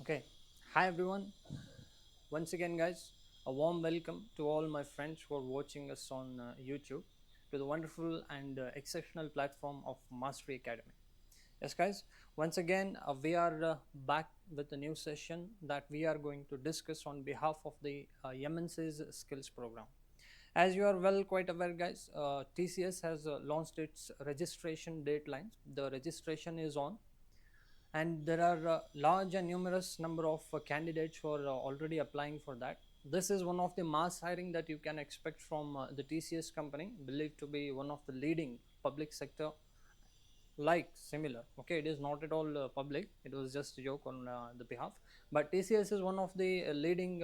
Okay, hi everyone. Once again, guys, a warm welcome to all my friends who are watching us on YouTube to the wonderful and exceptional platform of Mastery Academy. Yes, guys, once again, we are back with a new session that we are going to discuss on behalf of the MNC's Skills Program. As you are well quite aware, guys, TCS has launched its registration deadlines. The registration is on, and there are large and numerous number of candidates who are already applying for that. This is one of the mass hiring that you can expect from the TCS company, believed to be one of the leading public sector like similar. Okay, it is not at all public, it was just a joke on the behalf, but TCS is one of the leading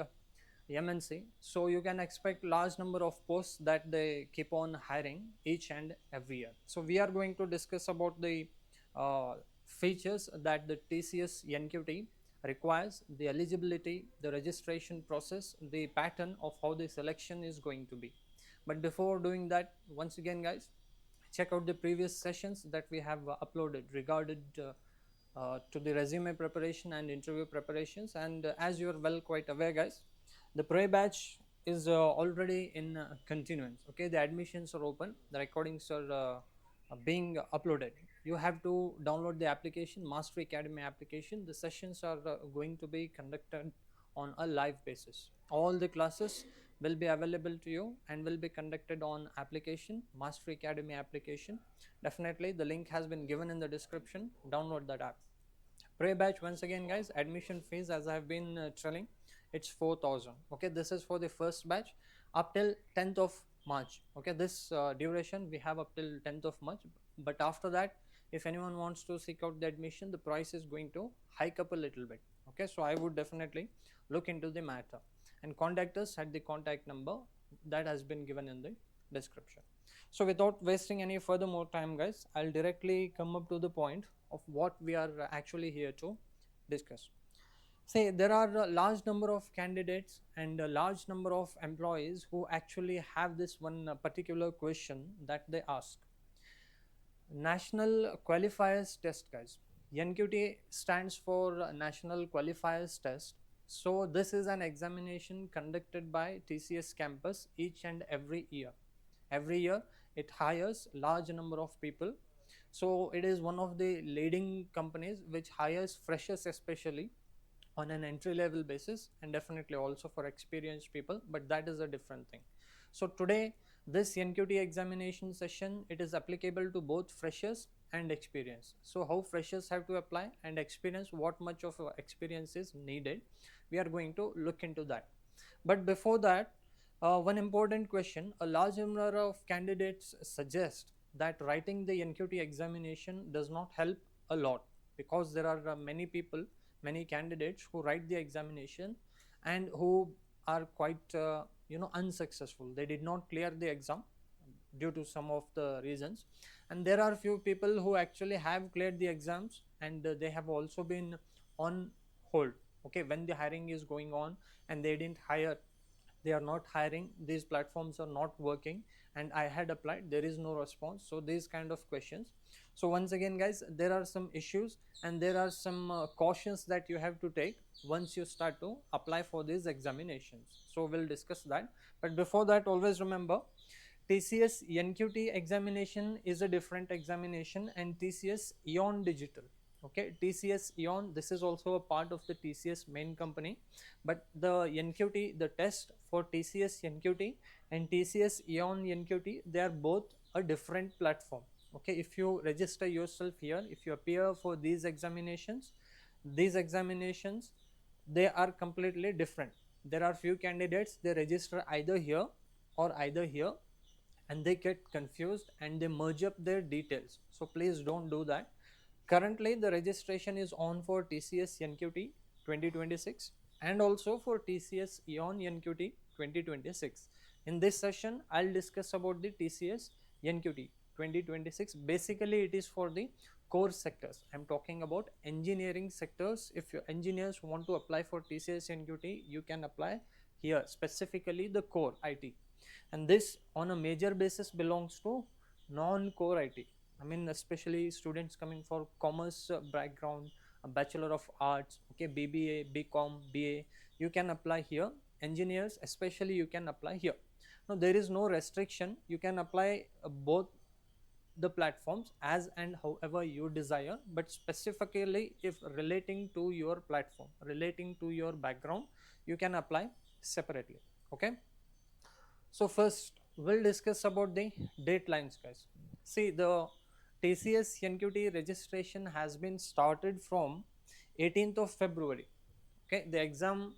MNC, so you can expect large number of posts that they keep on hiring each and every year. So we are going to discuss about the uh, features that the TCS NQT requires, the eligibility, the registration process, the pattern of how the selection is going to be. But before doing that, once again, guys, check out the previous sessions that we have uploaded regarded to the resume preparation and interview preparations. And as you are well quite aware, guys, the pre-batch is already in continuance. Okay, the admissions are open, the recordings are being uploaded. You have to download the application, Mastery Academy application. The sessions are going to be conducted on a live basis. All the classes will be available to you and will be conducted on application, Mastery Academy application. Definitely the link has been given in the description. Download that app. Pre-batch, once again, guys, admission fees, as I have been telling, it's 4,000. Okay, this is for the first batch up till 10th of March. Okay, this duration we have up till 10th of March, but after that, if anyone wants to seek out the admission, the price is going to hike up a little bit. Okay, so I would definitely look into the matter and contact us at the contact number that has been given in the description. So without wasting any further more time, guys, I'll directly come up to the point of what we are actually here to discuss. Say there are a large number of candidates and a large number of employees who actually have this one particular question that they ask. National Qualifiers Test, guys. NQT stands for National Qualifiers Test. So this is an examination conducted by TCS campus each and every year. Every year it hires large number of people. So it is one of the leading companies which hires freshers especially on an entry level basis, and definitely also for experienced people, but that is a different thing. So today this NQT examination session, it is applicable to both freshers and experience. So how freshers have to apply and experience, what much of experience is needed, we are going to look into that. But before that, one important question, a large number of candidates suggest that writing the NQT examination does not help a lot, because there are many people, many candidates who write the examination and who are quite unsuccessful. They did not clear the exam due to some of the reasons, and there are few people who actually have cleared the exams and they have also been on hold. Okay, when the hiring is going on and they didn't hire, they are not hiring, these platforms are not working, and I had applied, there is no response. So these kind of questions. So once again, guys, there are some issues and there are some cautions that you have to take once you start to apply for these examinations. So we'll discuss that, but before that, always remember, TCS NQT examination is a different examination, and TCS Eon Digital. Okay, TCS Eon, this is also a part of the TCS main company, but the NQT, the test for TCS NQT and TCS Eon NQT, they are both a different platform. Okay, if you register yourself here, if you appear for these examinations, they are completely different. There are few candidates, they register either here or either here, and they get confused and they merge up their details. So please don't do that. Currently the registration is on for TCS NQT 2026 and also for TCS Eon NQT 2026. In this session I'll discuss about the TCS NQT 2026. Basically it is for the core sectors. I'm talking about engineering sectors. If your engineers want to apply for TCS NQT, you can apply here, specifically the core IT, and this on a major basis belongs to non-core IT. I mean, especially students coming for commerce background, a Bachelor of Arts, okay, BBA, BCom, BA, you can apply here. Engineers especially, you can apply here. Now there is no restriction, you can apply both the platforms as and however you desire, but specifically if relating to your platform, relating to your background, you can apply separately. Okay, so first we'll discuss about the deadlines, guys. See, the TCS NQT registration has been started from 18th of February. Okay, the exam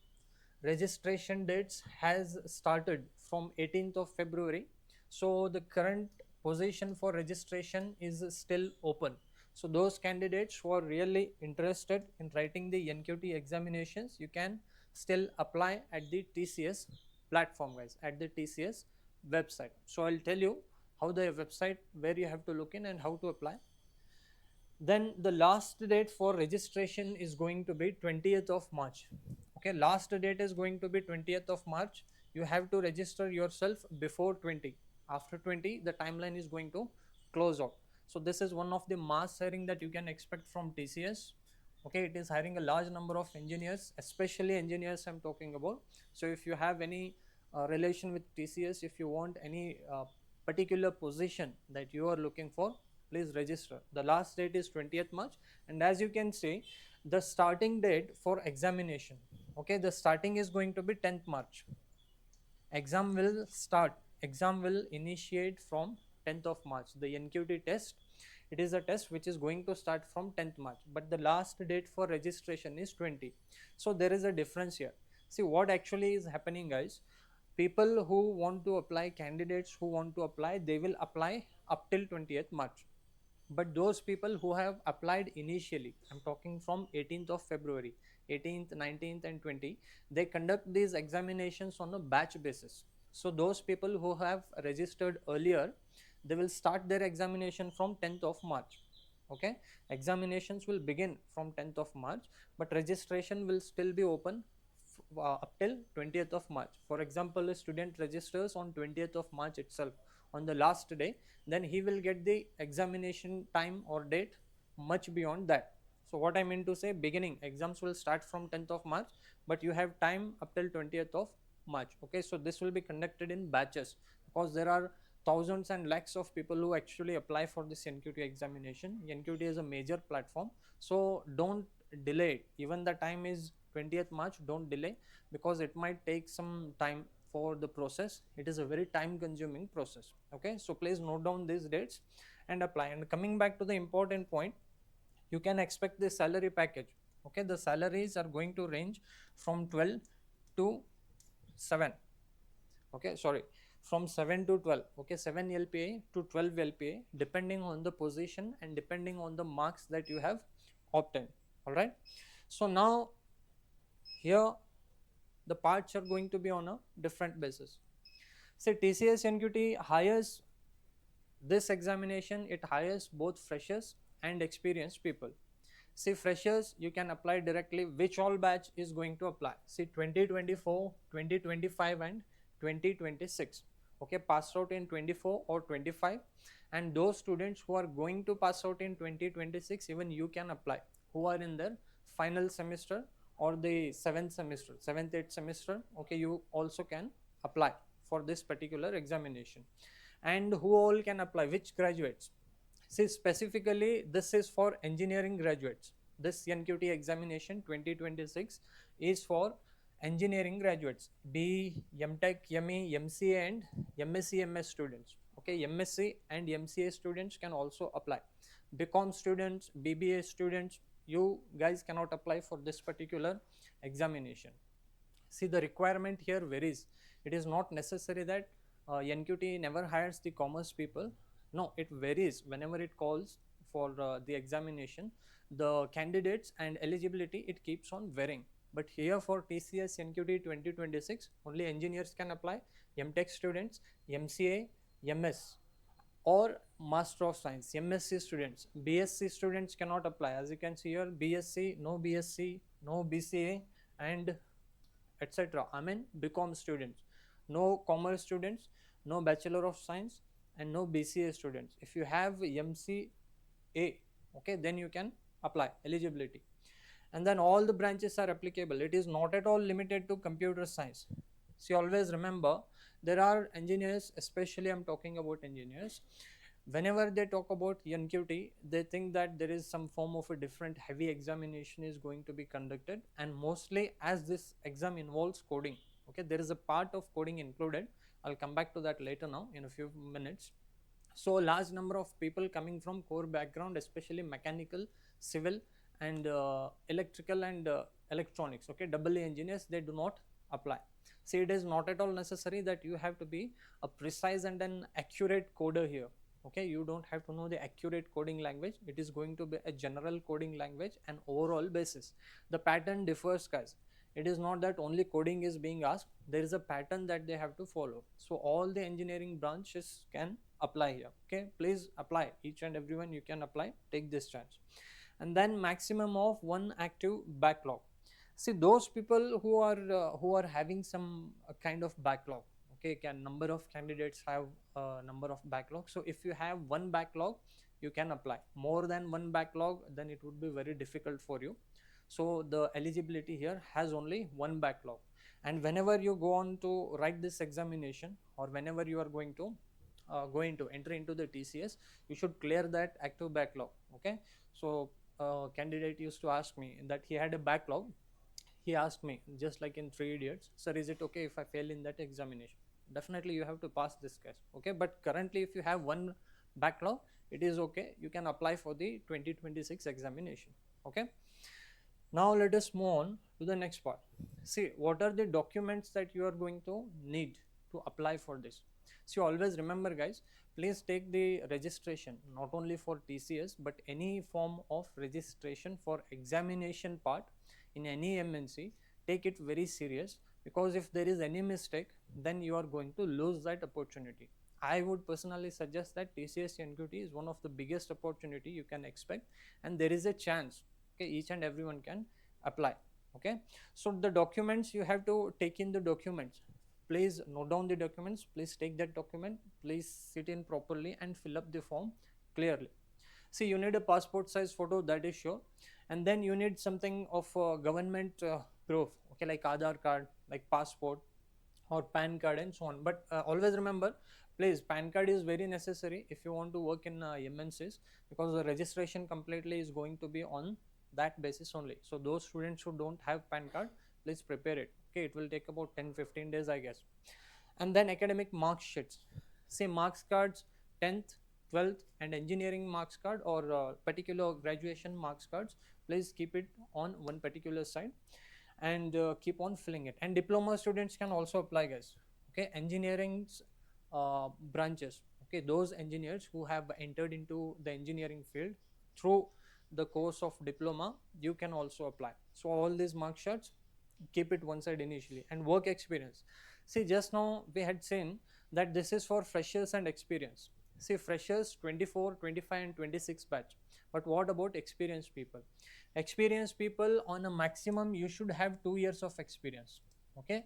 registration dates has started from 18th of February. So the current position for registration is still open. So those candidates who are really interested in writing the NQT examinations, you can still apply at the TCS platform, guys, at the TCS website. So I'll tell you how the website, where you have to look in and how to apply. Then the last date for registration is going to be 20th of March. Okay, last date is going to be 20th of March. You have to register yourself before 20. After 20, the timeline is going to close out. So this is one of the mass hiring that you can expect from TCS. Okay, it is hiring a large number of engineers, especially engineers I'm talking about. So if you have any relation with TCS, if you want any particular position that you are looking for, please register. The last date is 20th March, and as you can see, the starting date for examination, okay, the starting is going to be 10th March. Exam will initiate from 10th of March. The NQT test, it is a test which is going to start from 10th March, but the last date for registration is 20. So there is a difference here. See what actually is happening, guys. People who want to apply, candidates who want to apply, they will apply up till 20th March. But those people who have applied initially, I'm talking from 18th of February, 18th, 19th and 20, they conduct these examinations on a batch basis. So those people who have registered earlier, they will start their examination from 10th of March. Okay, examinations will begin from 10th of March, but registration will still be open up till 20th of March. For example, a student registers on 20th of March itself, on the last day, then he will get the examination time or date much beyond that. So what I mean to say, beginning exams will start from 10th of March, but you have time up till 20th of March. Okay, so this will be conducted in batches, because there are thousands and lakhs of people who actually apply for this NQT examination. NQT is a major platform, so don't delay it. Even the time is 20th March, don't delay, because it might take some time for the process. It is a very time consuming process. Okay, so please note down these dates and apply. And coming back to the important point, you can expect the salary package. Okay, the salaries are going to range from 12 to 7. Okay, sorry, from 7 to 12. Okay, 7 LPA to 12 LPA, depending on the position and depending on the marks that you have obtained. All right, so now here the parts are going to be on a different basis. Say TCS NQT hires this examination, it hires both freshers and experienced people. See, freshers, you can apply directly. Which all batch is going to apply? See, 2024, 2025 and 2026. Okay, passed out in 24 or 25, and those students who are going to pass out in 2026, even you can apply, who are in their final semester or the 7th semester, 7th, 8th semester. Okay, you also can apply for this particular examination. And who all can apply? Which graduates? See, specifically this is for engineering graduates. This NQT examination 2026 is for engineering graduates, B, MTech, ME, MCA and MSc, MS students. Okay, MSc and MCA students can also apply. BCom students, BBA students, you guys cannot apply for this particular examination. See, the requirement here varies. It is not necessary that NQT never hires the commerce people. No, it varies. Whenever it calls for the examination, the candidates and eligibility, it keeps on varying. But here for TCS NQT 2026, only engineers can apply, MTech students, MCA, MS or Master of Science, MSc students. BSc students cannot apply. As you can see here, BSc, no BSc, no BCA and etc. I mean BCom students, no commerce students, no Bachelor of Science and no BCA students. If you have MCA, okay, then you can apply eligibility. and then all the branches are applicable. It is not at all limited to computer science. See, always remember, there are engineers, especially I'm talking about engineers, whenever they talk about NQT, they think that there is some form of a different heavy examination is going to be conducted, and mostly as this exam involves coding, okay, there is a part of coding included. I'll come back to that later now in a few minutes. So large number of people coming from core background, especially mechanical, civil, and electrical and electronics, okay, double A engineers, they do not apply. See, it is not at all necessary that you have to be a precise and an accurate coder here, okay. You don't have to know the accurate coding language. It is going to be a general coding language and overall basis. The pattern differs, guys. It is not that only coding is being asked, there is a pattern that they have to follow. So all the engineering branches can apply here, okay. Please apply, each and everyone you can apply, take this chance. And then maximum of one active backlog. See, those people who are having some kind of backlog, okay, can number of candidates have a number of backlog. So if you have one backlog, you can apply. More than one backlog, then it would be very difficult for you. So the eligibility here has only one backlog. And whenever you go on to write this examination, or whenever you are going to enter into the TCS, you should clear that active backlog, okay. So candidate used to ask me that he had a backlog. He asked me, just like in 3 Idiots, sir, is it okay if I fail in that examination? Definitely you have to pass this test, okay. But currently if you have one backlog, it is okay, you can apply for the 2026 examination, okay. Now let us move on to the next part. See, what are the documents that you are going to need to apply for this? So always remember, guys, please take the registration not only for TCS but any form of registration for examination part in any MNC. Take it very serious, because if there is any mistake, then you are going to lose that opportunity. I would personally suggest that TCS NQT is one of the biggest opportunity you can expect, and there is a chance, okay, each and everyone can apply, okay. So the documents, you have to take in the documents. Please note down the documents, please take that document, please sit in properly and fill up the form clearly. See, you need a passport size photo, that is sure, and then you need something of government proof, okay, like Aadhaar card, like passport or PAN card and so on. But always remember, please, PAN card is very necessary if you want to work in MNCs, because the registration completely is going to be on that basis only. So those students who don't have PAN card, please prepare it, okay. It will take about 10-15 days, I guess. And then academic mark sheets. Say marks cards, 10th, 12th and engineering marks card, or particular graduation marks cards, please keep it on one particular side and keep on filling it. And diploma students can also apply, guys, okay. Engineering's branches, okay, those engineers who have entered into the engineering field through the course of diploma, you can also apply. So all these mark sheets, keep it one side initially. And work experience. See, just now we had seen that this is for freshers and experience. See, freshers 24, 25 and 26 batch. But what about experienced people? Experienced people, on a maximum you should have 2 years of experience, okay.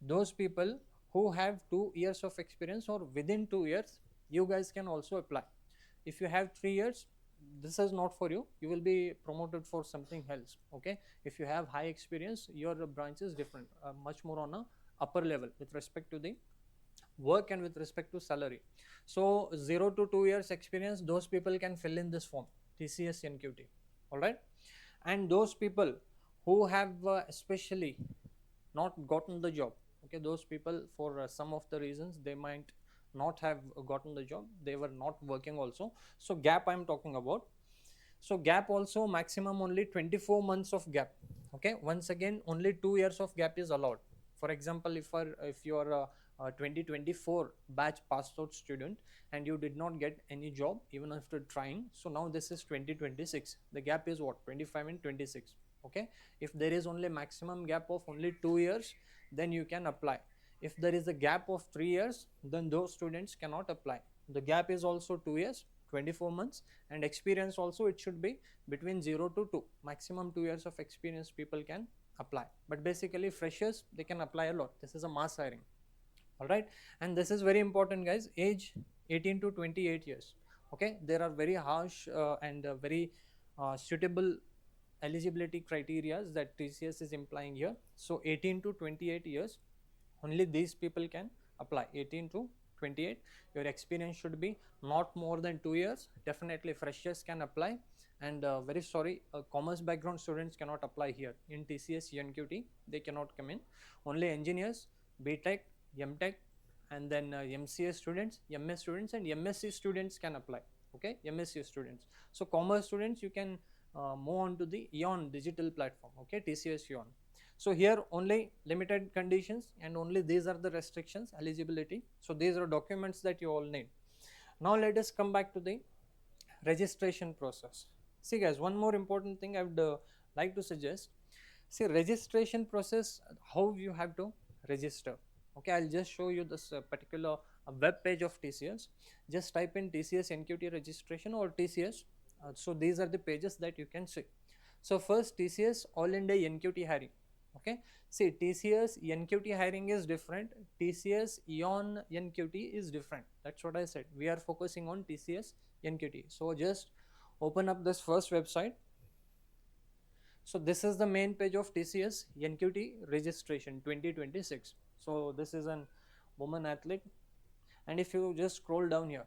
Those people who have 2 years of experience or within 2 years, you guys can also apply. If you have 3 years, this is not for you, you will be promoted for something else, okay. If you have high experience, your branch is different, much more on a upper level with respect to the work and with respect to salary. So 0 to 2 years experience, those people can fill in this form, TCS NQT, all right. And those people who have especially not gotten the job, okay, those people for some of the reasons they might not have gotten the job, they were not working also. So gap I am talking about. So gap also maximum only 24 months of gap, okay. Once again, only 2 years of gap is allowed. For example, if you are a 2024 batch passed out student and you did not get any job even after trying, so now this is 2026, the gap is what, 25 and 26, okay. If there is only maximum gap of only 2 years, then you can apply. If there is a gap of 3 years, then those students cannot apply. The gap is also 2 years, 24 months, and experience also, it should be between 0 to 2, maximum 2 years of experience people can apply. But basically freshers, they can apply a lot. This is a mass hiring, all right. And this is very important, guys, age 18 to 28 years, okay. There are very harsh and very suitable eligibility criteria that TCS is implying here. So 18 to 28 years, only these people can apply. 18 to 28, your experience should be not more than 2 years. Definitely freshers can apply, and very sorry, commerce background students cannot apply here in TCS NQT. They cannot come in. Only engineers, BTech, MTech, and then MCA students, MS students, and MSc students can apply. Okay, MSc students. So commerce students, you can move on to the EON digital platform. Okay, TCS EON. So here only limited conditions, and only these are the restrictions, eligibility. So these are documents that you all need. Now let us come back to the registration process. See guys, one more important thing I would like to suggest. See, registration process, how you have to register. Okay, I'll just show you this particular web page of TCS. Just type in TCS NQT registration or TCS. So these are the pages that you can see. So first, TCS All India NQT hiring. Okay, see, TCS NQT hiring is different, TCS EON NQT is different. That's what I said. We are focusing on TCS NQT. So just open up this first website. So this is the main page of TCS NQT registration 2026. So this is an woman athlete, and if you just scroll down here,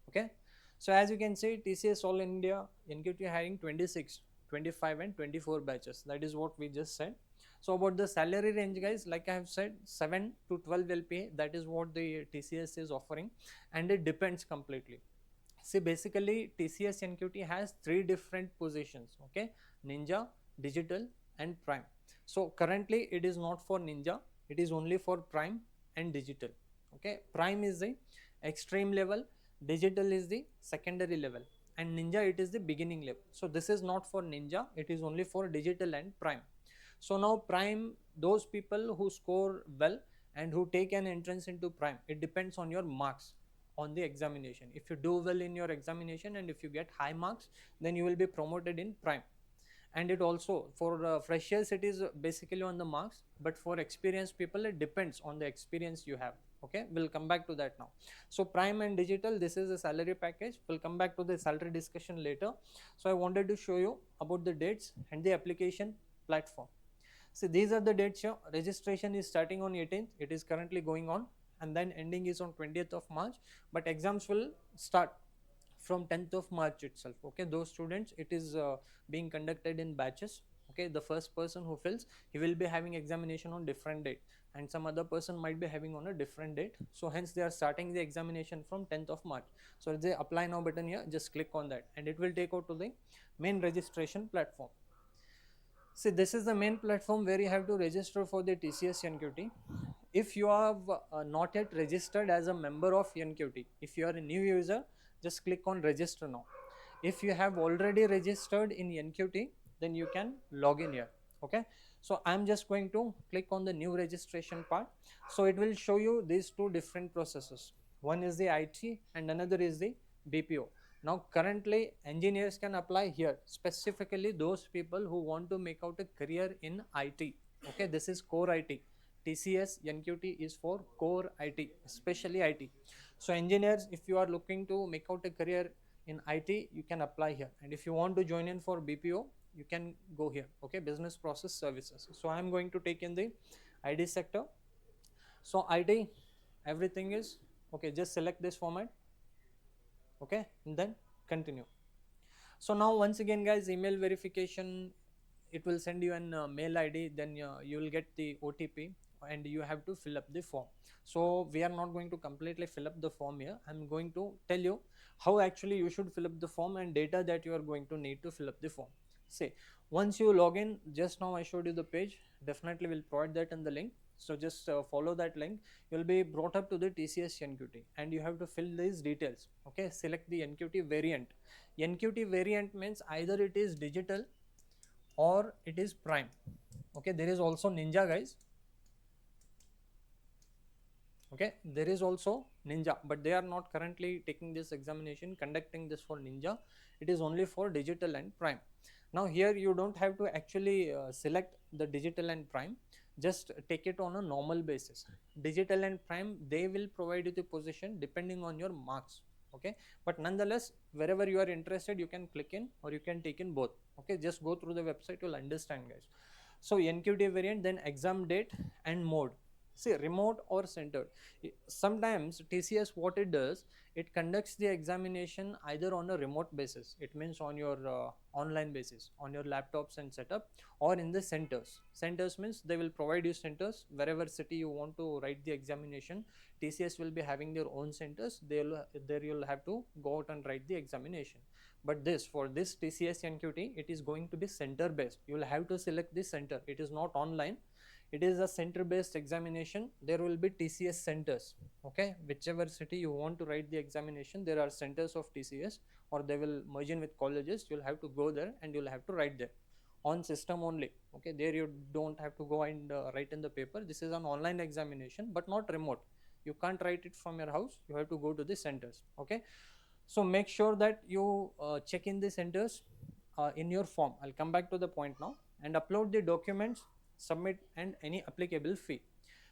okay, so as you can see, TCS All India NQT hiring 26, 25 and 24 batches. That is what we just said. So about the salary range guys, like I have said, 7 to 12 LPA, that is what the TCS is offering, and it depends completely. See, basically TCS NQT has 3 different positions, okay, Ninja, Digital and Prime. So currently it is not for Ninja, it is only for Prime and Digital. Okay, Prime is the extreme level, Digital is the secondary level, and Ninja it is the beginning level. So this is not for Ninja, it is only for Digital and Prime. So now Prime, those people who score well and who take an entrance into Prime, it depends on your marks on the examination. If you do well in your examination and if you get high marks, then you will be promoted in Prime. And it also for freshers, it is basically on the marks, but for experienced people it depends on the experience you have. Okay, we'll come back to that now. So Prime and Digital, this is a salary package. We'll come back to the salary discussion later. So I wanted to show you about the dates and the application platform. See, these are the dates here. Registration is starting on 18th, it is currently going on, and then ending is on 20th of March, but exams will start from 10th of March itself. Okay, those students, it is being conducted in batches. Okay, the first person who fills, he will be having examination on different date, and some other person might be having on a different date. So hence they are starting the examination from 10th of March. So the apply now button here, just click on that and it will take out to the main registration platform. See, this is the main platform where you have to register for the TCS NQT. If you have not yet registered as a member of NQT, if you are a new user, just click on register now. If you have already registered in NQT, then you can log in here. Okay, so I'm just going to click on the new registration part. So it will show you these 2 different processes. One is the IT and another is the BPO. Now currently engineers can apply here, specifically those people who want to make out a career in IT. Okay, this is core IT. TCS NQT is for core IT, especially IT. So engineers, if you are looking to make out a career in IT, you can apply here. And if you want to join in for BPO, you can go here. Okay, business process services. So I am going to take in the IT sector. So IT, everything is okay. Just select this format. Okay, and then continue. So now once again guys, email verification, it will send you an mail ID, then you will get the OTP and you have to fill up the form. So we are not going to completely fill up the form here. I'm going to tell you how actually you should fill up the form and data that you are going to need to fill up the form. Say, once you log in, just now I showed you the page, definitely will provide that in the link. So just follow that link, you will be brought up to the TCS NQT and you have to fill these details. Okay, select the NQT variant. NQT variant means either it is digital or it is Prime. Okay, there is also Ninja guys. Okay, there is also Ninja, but they are not currently taking this examination, conducting this for Ninja. It is only for Digital and Prime. Now here you don't have to actually select the Digital and Prime, just take it on a normal basis. Digital and Prime, they will provide you the position depending on your marks. okay, but nonetheless wherever you are interested you can click in or you can take in both, okay. Just go through the website, you'll understand, guys. So NQT variant, then exam date and mode. See, remote or centered. Sometimes TCS, what it does, it conducts the examination either on a remote basis, it means on your online basis, on your laptops and setup, or in the centers. Centers means they will provide you centers wherever city you want to write the examination. TCS will be having their own centers. There you'll have to go out and write the examination. But this, for this TCS NQT, it is going to be center based. You will have to select the center. It is not online. It is a center based examination. There will be TCS centers, okay. Whichever city you want to write the examination, there are centers of TCS, or they will merge in with colleges. You'll have to go there and you'll have to write there on system only, okay. There you don't have to go and write in the paper. This is an online examination but not remote. You can't write it from your house, you have to go to the centers, okay. So make sure that you check in the centers in your form. I'll come back to the point now. And upload the documents, submit, and any applicable fee.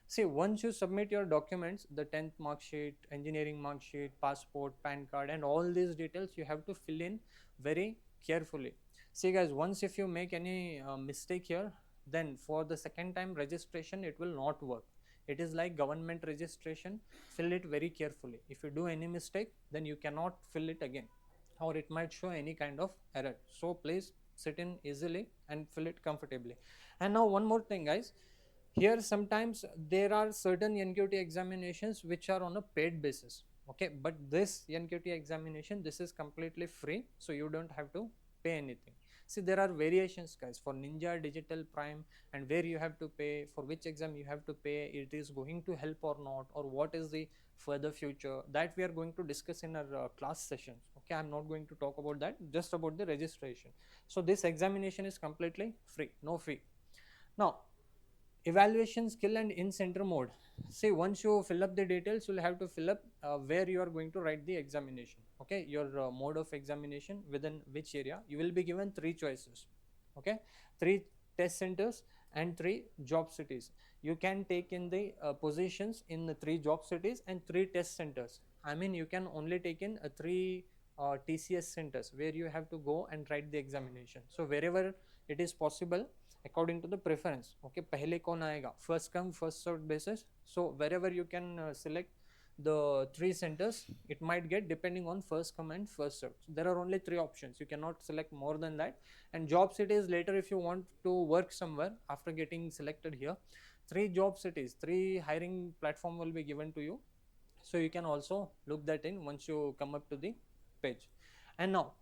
See, once you submit your documents, the 10th mark sheet, engineering mark sheet, passport, PAN card, and all these details you have to fill in very carefully. See guys, once if you make any mistake here, then for the second time registration it will not work. It is like government registration. Fill it very carefully. If you do any mistake, then you cannot fill it again, or it might show any kind of error. So please sit in easily and fill it comfortably. And now one more thing, guys. Here sometimes there are certain NQT examinations which are on a paid basis, okay. But this NQT examination, this is completely free, so you don't have to pay anything. See, there are variations, guys, for Ninja, Digital Prime, and where you have to pay, for which exam you have to pay, it is going to help or not, or what is the further future, that we are going to discuss in our class sessions, okay. I'm not going to talk about that, just about the registration. So this examination is completely free, no fee. Now, evaluation skill and in center mode. See, once you fill up the details, you'll have to fill up where you are going to write the examination, okay. Your mode of examination, within which area. You will be given 3 choices, okay. 3 test centers and 3 job cities. You can take in the positions in the 3 job cities and 3 test centers. I mean, you can only take in 3 TCS centers where you have to go and write the examination. So wherever it is possible, according to the preference, okay. Pehle kaun aayega, first come first served basis. So wherever you can select the 3 centers, it might get depending on first come and first served. So there are only 3 options, you cannot select more than that. And job cities, later if you want to work somewhere after getting selected here, 3 job cities, 3 hiring platform will be given to you. So you can also look that in once you come up to the page. And now,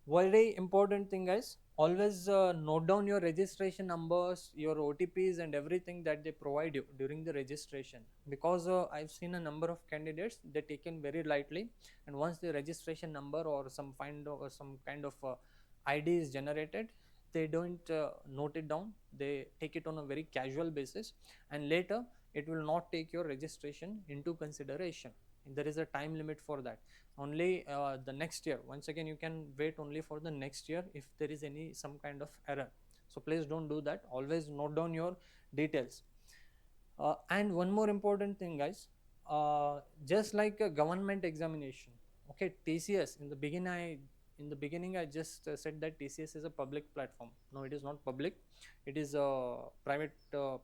very important thing, guys, always note down your registration numbers, your OTPs, and everything that they provide you during the registration, because I've seen a number of candidates, they taken very lightly, and once the registration number or some kind of ID is generated, they don't note it down, they take it on a very casual basis, and later it will not take your registration into consideration. There is a time limit for that. Only the next year, once again, you can wait only for the next year if there is some kind of error. So please don't do that. Always note down your details. And one more important thing, guys, just like a government examination, okay. TCS, in the beginning I just said that TCS is a public platform. No, it is not public, it is a private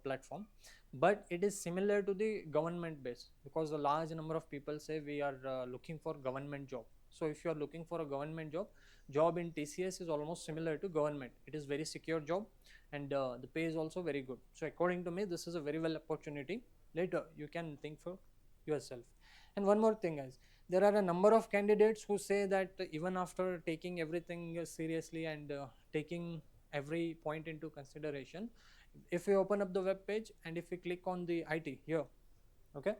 platform, but it is similar to the government base, because a large number of people say we are looking for government job. So if you are looking for a government job in TCS is almost similar to government. It is very secure job, and the pay is also very good. So according to me, this is a very well opportunity. Later you can think for yourself. And one more thing, guys, there are a number of candidates who say that even after taking everything seriously and taking every point into consideration, if we open up the web page and if we click on the IT here, okay,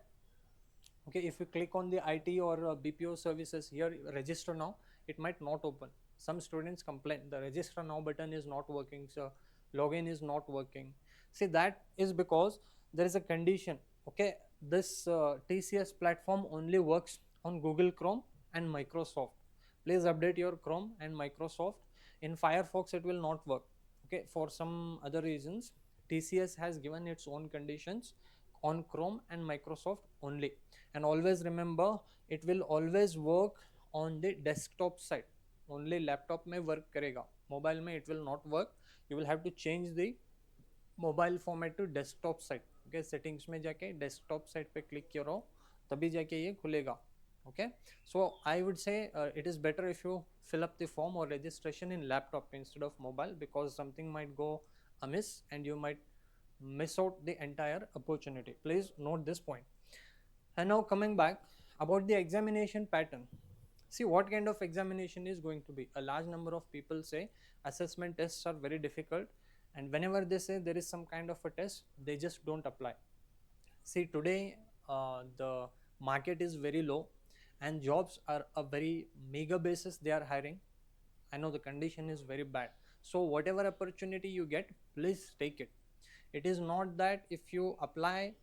if you click on the IT or BPO services here, register now, it might not open. Some students complain the register now button is not working, so login is not working. See, that is because there is a condition, okay. This TCS platform only works on Google Chrome and Microsoft. Please update your Chrome and Microsoft. In Firefox it will not work, okay. For some other reasons, TCS has given its own conditions on Chrome and Microsoft only. And always remember, it will always work on the desktop side. Only laptop में work करेगा, mobile में it will not work. You will have to change the mobile format to desktop side. Okay, settings में जाके desktop side पे click करो तभी जाके ये खुलेगा. Okay, so I would say it is better if you fill up the form or registration in laptop instead of mobile, because something might go amiss and you might miss out the entire opportunity. Please note this point. And now coming back about the examination pattern. See what kind of examination is going to be. A large number of people say assessment tests are very difficult, and whenever they say there is some kind of a test, they just don't apply. See, today the market is very low and jobs are a very meager basis they are hiring. I know the condition is very bad. So whatever opportunity you get, please take it. It is not that if you apply,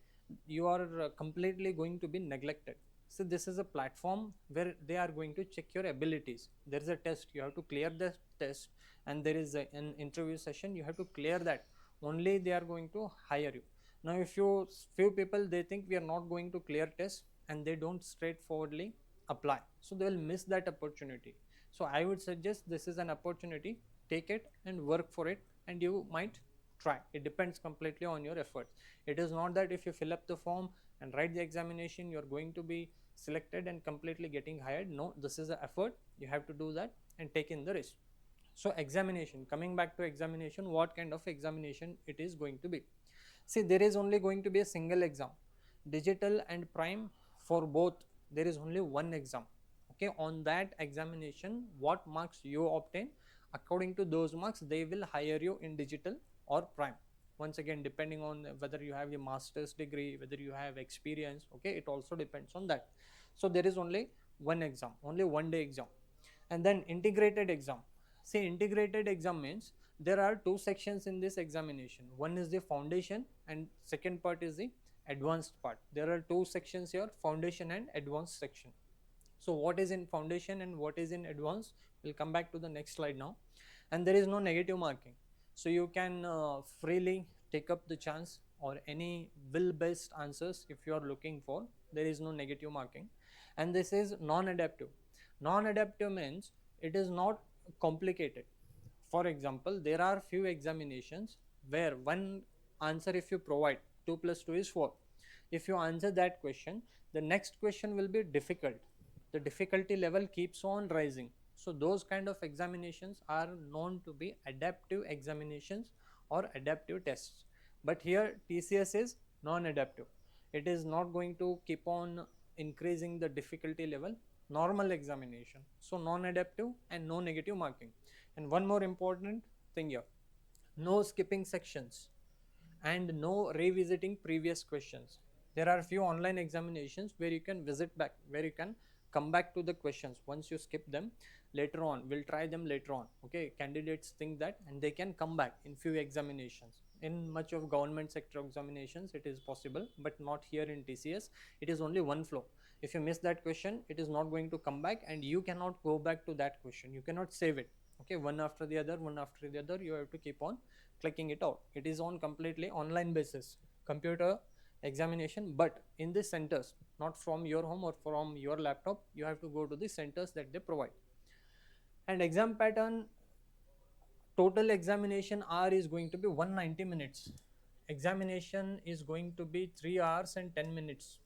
you are completely going to be neglected. So this is a platform where they are going to check your abilities. There is a test, you have to clear the test, and there is an interview session, you have to clear that. Only they are going to hire you. Now if few people they think we are not going to clear test and they don't straightforwardly apply, so they will miss that opportunity. So I would suggest this is an opportunity, take it and work for it, and you might try. It depends completely on your efforts. It is not that if you fill up the form and write the examination you are going to be selected and completely getting hired. No, this is an effort, you have to do that and take in the risk. So examination, coming back to examination, what kind of examination it is going to be. See, there is only going to be a single exam. Digital and prime, for both there is only one exam. Okay, on that examination what marks you obtain, according to those marks they will hire you in digital or prime. Once again, depending on whether you have a master's degree, whether you have experience, okay, it also depends on that. So there is only one exam, only one day exam. And then integrated exam. See, integrated exam means there are two sections in this examination. One is the foundation and second part is the advanced part. There are two sections here, foundation and advanced section. So what is in foundation and what is in advanced, we'll come back to the next slide now. And there is no negative marking, so you can freely take up the chance or any will based answers if you are looking for. There is no negative marking. And this is non-adaptive. Non-adaptive means it is not complicated. For example, there are few examinations where one answer if you provide 2 plus 2 is 4, if you answer that question, the next question will be difficult. The difficulty level keeps on rising. So those kind of examinations are known to be adaptive examinations or adaptive tests. But here TCS is non-adaptive. It is not going to keep on increasing the difficulty level. Normal examination. So non-adaptive and no negative marking. And one more important thing here, no skipping sections and no revisiting previous questions. There are few online examinations where you can visit back, where you can come back to the questions once you skip them later on. We'll try them later on. Okay, candidates think that and they can come back in few examinations. In much of government sector examinations it is possible, but not here in TCS. It is only one flow. If you miss that question, it is not going to come back and you cannot go back to that question. You cannot save it. Okay, one after the other, one after the other, you have to keep on clicking it out. It is on completely online basis, computer examination, but in the centers, not from your home or from your laptop. You have to go to the centers that they provide. And exam pattern, total examination hour is going to be 190 minutes. Examination is going to be 3 hours and 10 minutes.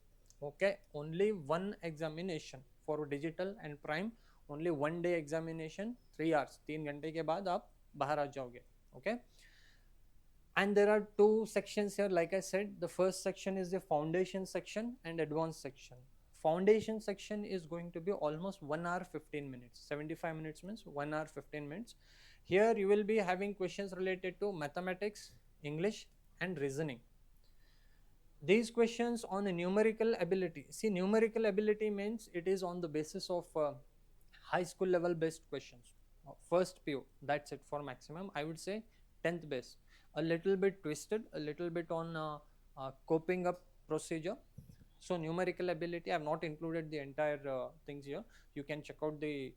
Okay, only one examination for digital and prime. Only one day examination, 3 hours. 3 घंटे के बाद आप बाहर आ जाओगे. Okay. And there are two sections here. Like I said, the first section is the foundation section and advanced section. Foundation section is going to be almost 1 hour 15 minutes. 75 minutes means 1 hour 15 minutes. Here you will be having questions related to mathematics, English and reasoning. These questions on a numerical ability. See, numerical ability means it is on the basis of high school level based questions. First PO, that's it for maximum. I would say 10th base. A little bit twisted, a little bit on coping up procedure. So numerical ability, I have not included the entire things here. You can check out the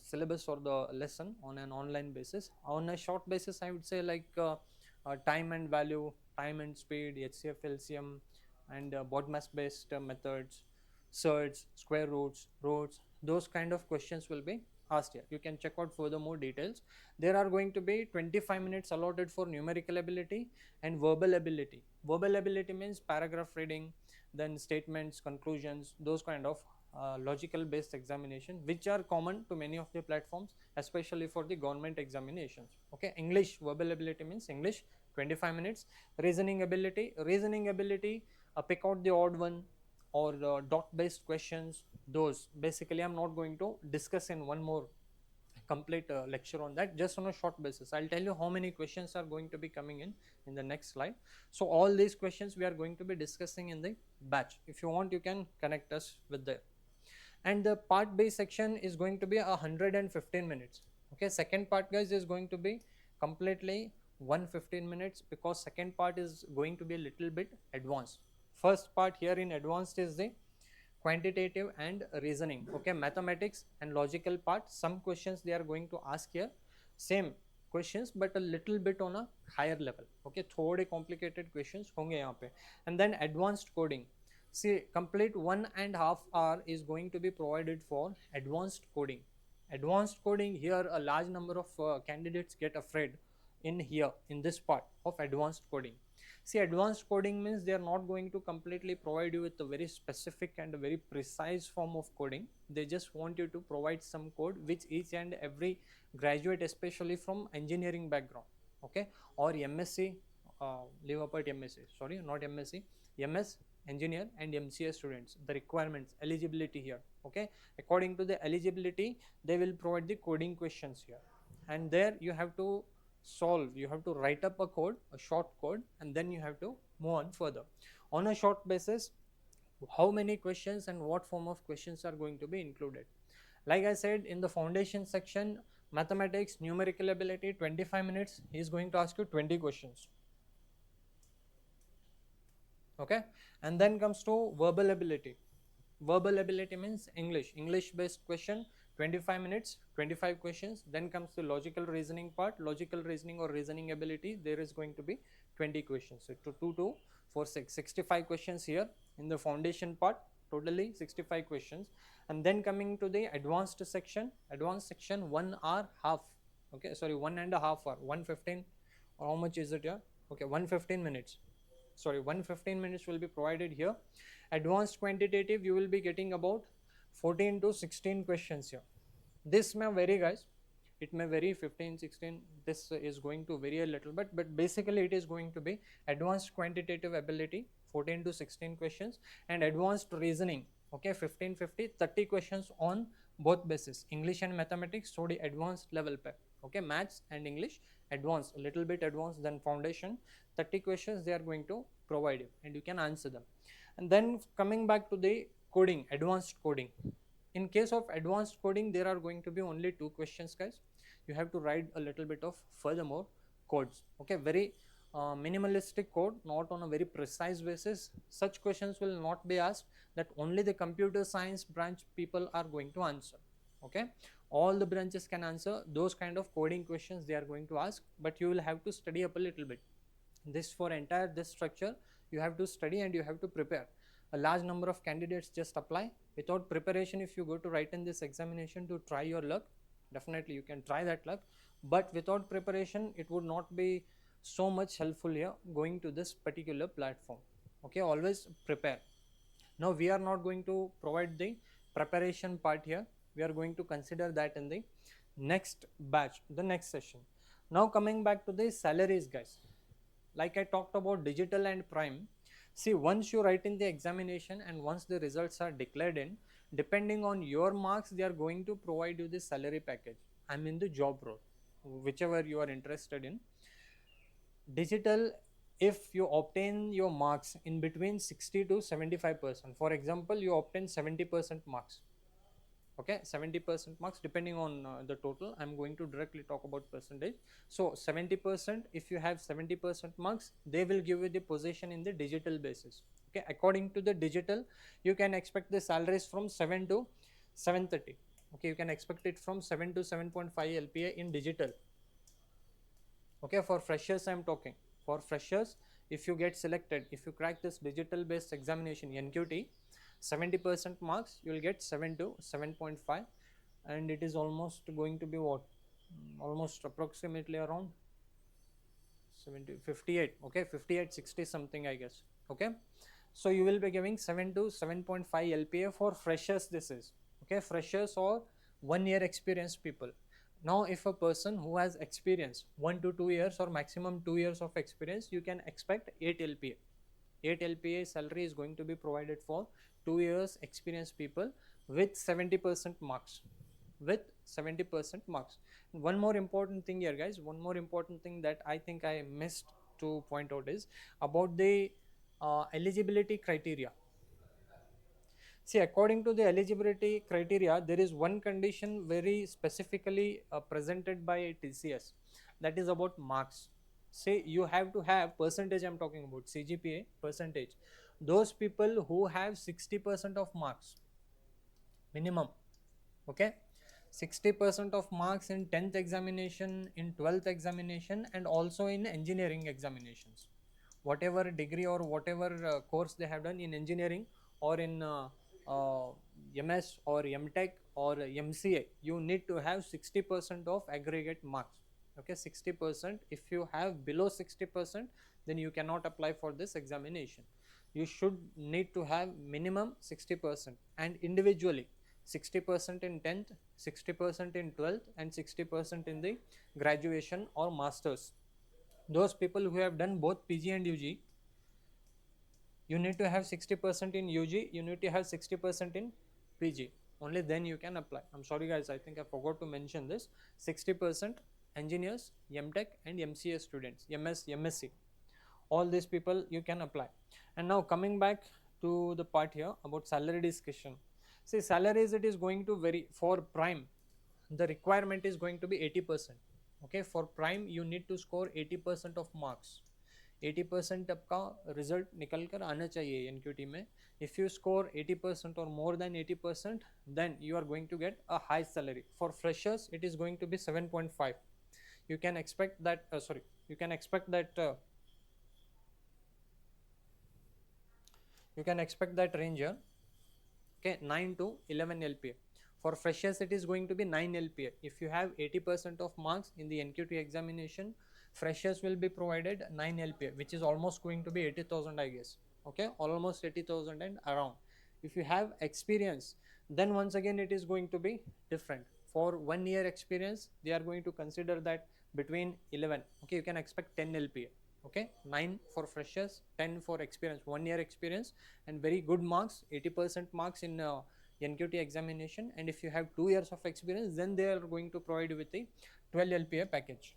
syllabus or the lesson on an online basis. On a short basis, I would say like time and value, time and speed, HCF, LCM, and BODMAS based methods, surds, square roots, Those kind of questions will be asked here. You can check out further more details. There are going to be 25 minutes allotted for numerical ability and verbal ability. Verbal ability means paragraph reading, then statements, conclusions, those kind of logical based examination, which are common to many of the platforms, especially for the government examinations. Okay, English verbal ability means English 25 minutes. Reasoning ability, pick out the odd one or dot based questions. Those basically I'm not going to discuss in one more complete lecture on that, just on a short basis. I'll tell you how many questions are going to be coming in the next slide. So all these questions we are going to be discussing in the batch. If you want, you can connect us with there. And the part B section is going to be 115 minutes. Okay, second part, guys, is going to be completely 115 minutes, because second part is going to be a little bit advanced. First part here in advanced is the quantitative and reasoning. Okay, mathematics and logical part. Some questions they are going to ask here, same questions but a little bit on a higher level. Okay, थोड़े complicated questions होंगे यहाँ पे. And then advanced coding. See, complete 1.5 hour is going to be provided for advanced coding. Advanced coding, here a large number of candidates get afraid in here in this part of advanced coding. See, advanced coding means they are not going to completely provide you with a very specific and a very precise form of coding. They just want you to provide some code which each and every graduate, especially from engineering background, okay, or MSc, leave apart MSc, sorry, not MSc, MS engineer and MCA students, the requirements, eligibility here. Okay, according to the eligibility, they will provide the coding questions here, and there you have to solve, you have to write up a code, a short code, and then you have to move on further on a short basis. How many questions and what form of questions are going to be included? Like I said, in the foundation section, mathematics, numerical ability, 25 minutes, he is going to ask you 20 questions. Okay, and then comes to verbal ability. Verbal ability means English based question, 25 minutes, 25 questions. Then comes the logical reasoning part, logical reasoning or reasoning ability, there is going to be 20 questions. So 2, 4, 6, 65 questions here in the foundation part, totally 65 questions. And then coming to the advanced section, 1 hour half, okay, sorry, 1.5 hour, 115, or how much is it here? Okay, 115 minutes, sorry, 115 minutes will be provided here. Advanced quantitative, you will be getting about 14 to 16 questions here. This may vary, guys, it may vary, 15, 16, this is going to vary a little bit, but basically it is going to be advanced quantitative ability, 14 to 16 questions, and advanced reasoning, okay, 15, 50, 30 questions on both bases, English and mathematics, थोड़ी advanced level पे, okay, maths and English advanced, a little bit advanced than foundation. 30 questions they are going to provide you, and you can answer them. And then coming back to the coding, advanced coding. In case of advanced coding, there are going to be only 2 questions, guys. You have to write a little bit of furthermore codes, okay, very minimalistic code, not on a very precise basis. Such questions will not be asked, that only the computer science branch people are going to answer. Okay, all the branches can answer those kind of coding questions they are going to ask, but you will have to study up a little bit. This, for entire this structure, you have to study and you have to prepare. A large number of candidates just apply without preparation. If you go to write in this examination to try your luck, definitely you can try that luck, but without preparation it would not be so much helpful here going to this particular platform. Okay, always prepare. Now we are not going to provide the preparation part here, we are going to consider that in the next batch, the next session. Now coming back to the salaries, guys, like I talked about digital and prime. See, once you write in the examination and once the results are declared in, depending on your marks, they are going to provide you the salary package. I mean the job role, whichever you are interested in. Digital, if you obtain your marks in between 60 to 75%, for example, you obtain 70% marks, okay, 70% marks depending on the total, I'm going to directly talk about percentage. So 70%, if you have 70% marks, they will give you the position in the digital basis. Okay, according to the digital, you can expect the salaries from 7 to 730. Okay, you can expect it from 7 to 7.5 LPA in digital. Okay, for freshers I'm talking, for freshers, if you get selected, if you crack this digital based examination NQT, 70% marks, you will get 7 to 7.5, and it is almost going to be what, almost approximately around 70 58, okay, 58 60 something I guess. Okay, so you will be giving 7 to 7.5 LPA for freshers. This is okay, freshers or 1 year experienced people. Now if a person who has experience 1 to 2 years or maximum 2 years of experience, you can expect 8 LPA. 8 LPA salary is going to be provided for 2 years experienced people with 70% marks, with 70% marks. One more important thing here guys, one more important thing that I think I missed to point out is about the eligibility criteria. See, according to the eligibility criteria, there is one condition very specifically presented by TCS, that is about marks. Say you have to have percentage, I am talking about CGPA percentage. Those people who have 60% of marks minimum, okay, 60% of marks in 10th examination, in 12th examination, and also in engineering examinations. Whatever degree or whatever course they have done in engineering or in uh, MS or MTech or MCA, you need to have 60% of aggregate marks. Okay, 60%. If you have below 60%, then you cannot apply for this examination. You should need to have minimum 60%, and individually 60% in 10th, 60% in 12th, and 60% in the graduation or masters. Those people who have done both PG and UG, you need to have 60% in UG, you need to have 60% in PG. Only then you can apply. I'm sorry guys, I think I forgot to mention this. 60% engineers, MTech and MCA students, MS, MSc. All these people you can apply. And now coming back to the part here about salary discussion. See, salaries, it is going to vary. For prime, the requirement is going to be 80%. Okay, for prime you need to score 80% of marks. 80% आपका result निकल कर आना चाहिए NQT में. If you score 80% or more than 80%, then you are going to get a high salary. For freshers, it is going to be 7.5. You can expect that. You can expect that. You can expect that range here. Okay, 9 to 11 LPA. For freshers, it is going to be 9 LPA. If you have 80% of marks in the NQT examination, freshers will be provided 9 LPA, which is almost going to be 80,000 I guess. Okay, almost 80,000 and around. If you have experience, then once again it is going to be different. For 1 year experience, they are going to consider that between 11. Okay, you can expect 10 LPA. Okay, 9 for freshers, 10 for experience, 1 year experience, and very good marks, 80% marks in NQT examination. And if you have 2 years of experience, then they are going to provide you with the 12 LPA package.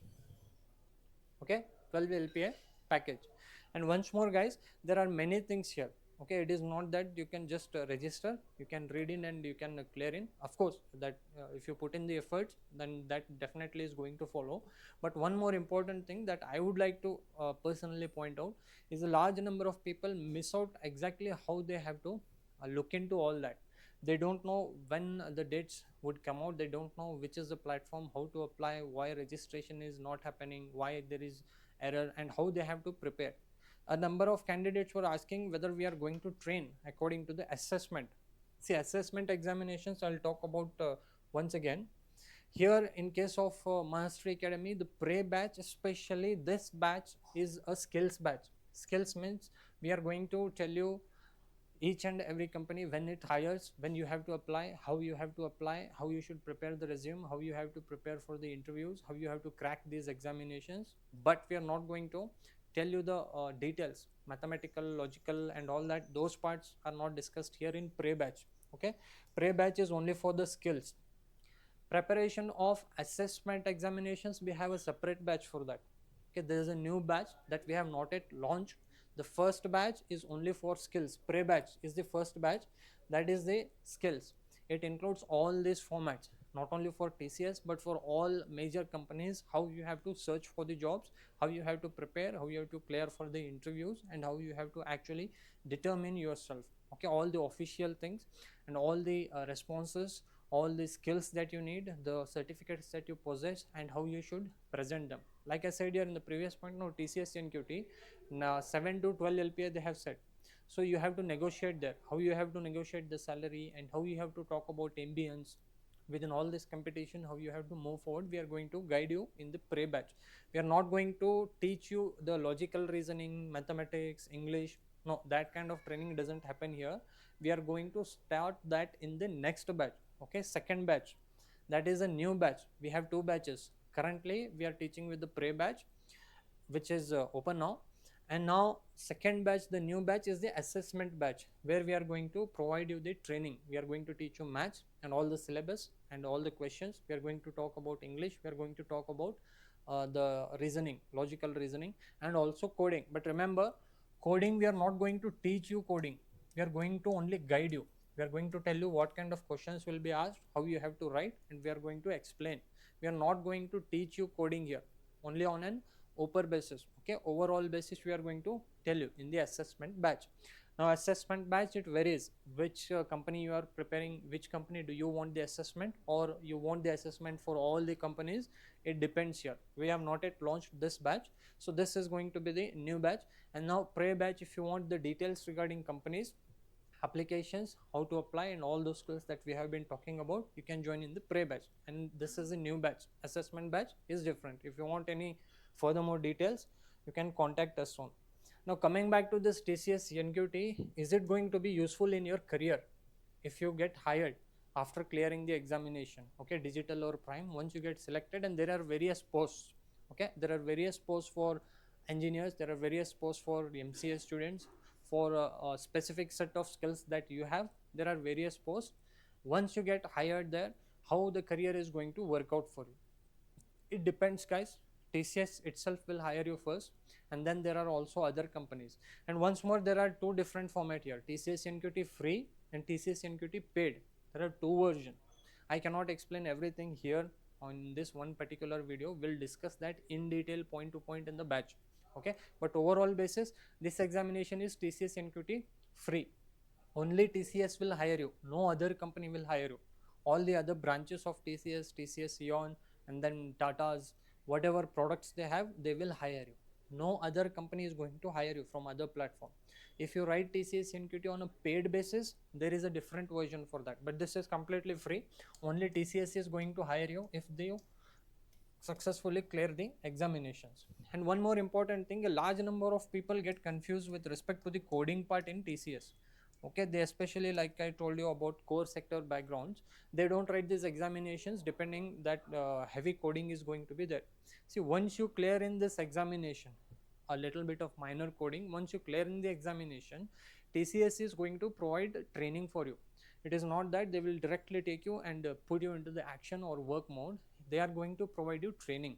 Okay, 12 LPA package. And once more guys, there are many things here. Okay, it is not that you can just register, you can read in and you can clear in. Of course that if you put in the efforts, then that definitely is going to follow. But one more important thing that I would like to personally point out is a large number of people miss out exactly how they have to look into all that. They don't know when the dates would come out, they don't know which is the platform, how to apply, why registration is not happening, why there is error, and how they have to prepare. A number of candidates were asking whether we are going to train according to the assessment. See, assessment examinations I'll talk about once again. Here in case of Mastery Academy, the pre batch, especially this batch, is a skills batch. Skills means we are going to tell you each and every company when it hires, when you have to apply, how you have to apply, how you should prepare the resume, how you have to prepare for the interviews, how you have to crack these examinations. But we are not going to tell you the details, mathematical, logical, and all that. Those parts are not discussed here in pre batch. Okay, pre batch is only for the skills. Preparation of assessment examinations, we have a separate batch for that. Okay, there is a new batch that we have not yet launched. The first batch is only for skills. Pre batch is the first batch, that is the skills. It includes all these formats, not only for TCS but for all major companies, how you have to search for the jobs, how you have to prepare, how you have to clear for the interviews, and how you have to actually determine yourself. Okay, all the official things and all the responses, all the skills that you need, the certificates that you possess, and how you should present them. Like I said here in the previous point, no, TCS NQT, now 7 to 12 LPA they have said. So you have to negotiate there, how you have to negotiate the salary, and how you have to talk about ambience within all this competition, how you have to move forward. We are going to guide you in the pre batch. We are not going to teach you the logical reasoning, mathematics, English. No, that kind of training doesn't happen here. We are going to start that in the next batch. Okay, second batch, that is a new batch. We have two batches. Currently we are teaching with the pre batch, which is open now. And now second batch, the new batch, is the assessment batch, where we are going to provide you the training. We are going to teach you maths and all the syllabus and all the questions. We are going to talk about English. We are going to talk about the reasoning, logical reasoning, and also coding. But remember, coding, we are not going to teach you coding. We are going to only guide you. We are going to tell you what kind of questions will be asked, how you have to write, and we are going to explain. We are not going to teach you coding here, only on an upper basis. Okay, overall basis we are going to tell you in the assessment batch. Now assessment batch, it varies which company you are preparing, which company do you want the assessment, or you want the assessment for all the companies. It depends here. We have not yet launched this batch, so this is going to be the new batch. And now pre batch, if you want the details regarding companies, applications, how to apply, and all those skills that we have been talking about, you can join in the pre batch. And this is a new batch. Assessment batch is different. If you want any furthermore details, you can contact us soon. Now coming back to this TCS NQT, is it going to be useful in your career if you get hired after clearing the examination? Okay, digital or prime, once you get selected, and there are various posts. Okay, there are various posts for engineers, there are various posts for MCA students, for a specific set of skills that you have. There are various posts. Once you get hired there, how the career is going to work out for you, it depends, guys. TCS itself will hire you first, and then there are also other companies. And once more, there are two different format here: TCS NQT free and TCS NQT paid. There are two versions. I cannot explain everything here on this one particular video. We'll discuss that in detail, point to point, in the batch. Okay, but overall basis, this examination is TCS NQT free. Only TCS will hire you, no other company will hire you. All the other branches of TCS, TCS Eon, and then Tata's, whatever products they have, they will hire you. No other company is going to hire you from other platform. If you write TCS NQT on a paid basis, there is a different version for that, but this is completely free. Only TCS is going to hire you if they successfully clear the examinations. And one more important thing, a large number of people get confused with respect to the coding part in TCS. Okay, they especially, like I told you about core sector backgrounds, they don't write these examinations depending that heavy coding is going to be there. See, once you clear in this examination a little bit of minor coding, once you clear in the examination, TCS is going to provide training for you. It is not that they will directly take you and put you into the action or work mode. They are going to provide you training.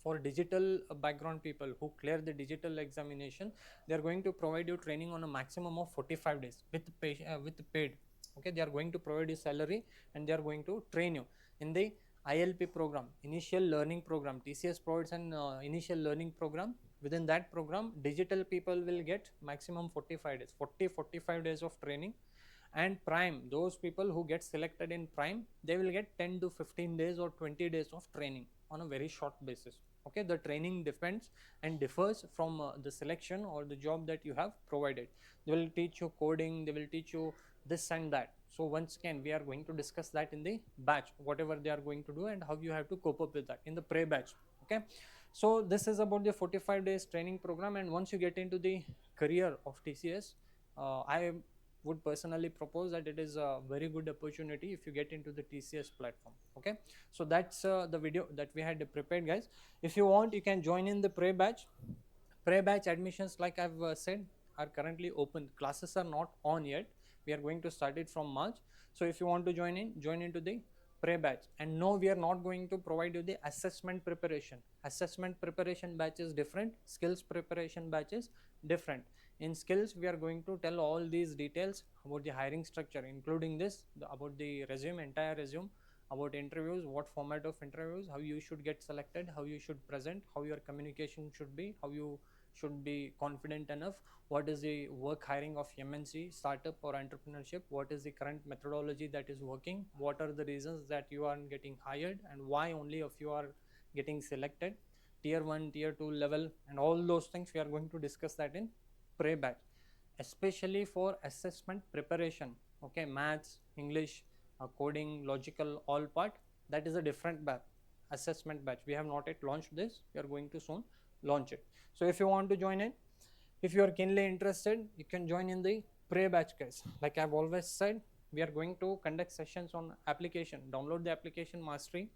For digital background people who clear the digital examination, they are going to provide you training on a maximum of 45 days with paid. Okay, they are going to provide you salary, and they are going to train you in the ILP program, initial learning program. TCS provides an initial learning program. Within that program, digital people will get maximum 45 days, 45 days of training. And prime, those people who get selected in prime, they will get 10 to 15 days or 20 days of training on a very short basis. Okay, the training depends and differs from the selection or the job that you have provided. They will teach you coding, they will teach you this and that. So once again, we are going to discuss that in the batch, whatever they are going to do and how you have to cope up with that in the pre batch. Okay, so this is about the 45 days training program. And once you get into the career of TCS, I would personally propose that it is a very good opportunity if you get into the TCS platform. Okay, so that's the video that we had prepared, guys. If you want, you can join in the pre batch. Pre batch admissions, like I've said, are currently open. Classes are not on yet. We are going to start it from March. So if you want to join into the pre batch. And no, we are not going to provide you the assessment preparation. Assessment preparation batch is different, skills preparation batch is different. In skills, we are going to tell all these details about the hiring structure, including this, about the resume, entire resume, about interviews, what format of interviews, how you should get selected, how you should present, how your communication should be, how you should be confident enough, what is the work hiring of MNC, startup or entrepreneurship, what is the current methodology that is working, what are the reasons that you are getting hired, and why only if you are getting selected, tier 1, tier 2 level, and all those things we are going to discuss that in pre batch. especially for assessment preparation. Okay, maths, English, coding, logical, all part, that is a different batch, assessment batch. We have not yet launched this, we are going to soon launch it. So if you want to join in, if you are keenly interested, you can join in the pre-batch guys. Like I've always said, we are going to conduct sessions on application. Download the application Mastery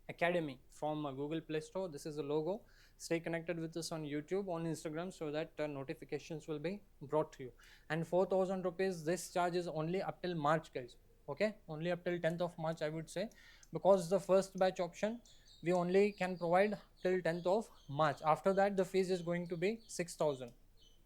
Academy from Google Play Store. This is the logo. Stay connected with us on YouTube, on Instagram, so that notifications will be brought to you. And 4,000 rupees, this charge is only up till March guys. Okay, only up till 10th of March I would say, because the first batch option we only can provide till 10th of March. After that the fees is going to be 6,000.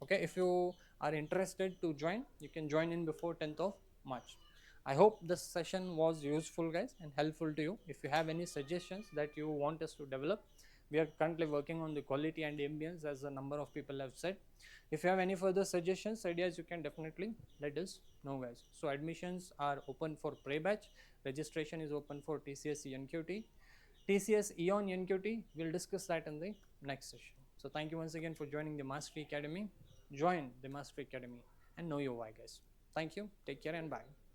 Okay, if you are interested to join, you can join in before 10th of March. I hope this session was useful guys and helpful to you. If you have any suggestions that you want us to develop, we are currently working on the quality and ambience, as a number of people have said. If you have any further suggestions, ideas, you can definitely let us know guys. So admissions are open for pre-batch, registration is open for TCS NQT, TCS EON NQT. We'll discuss that in the next session. So thank you once again for joining the Mastery Academy. Join the Mastery Academy and know your why guys. Thank you, take care and bye.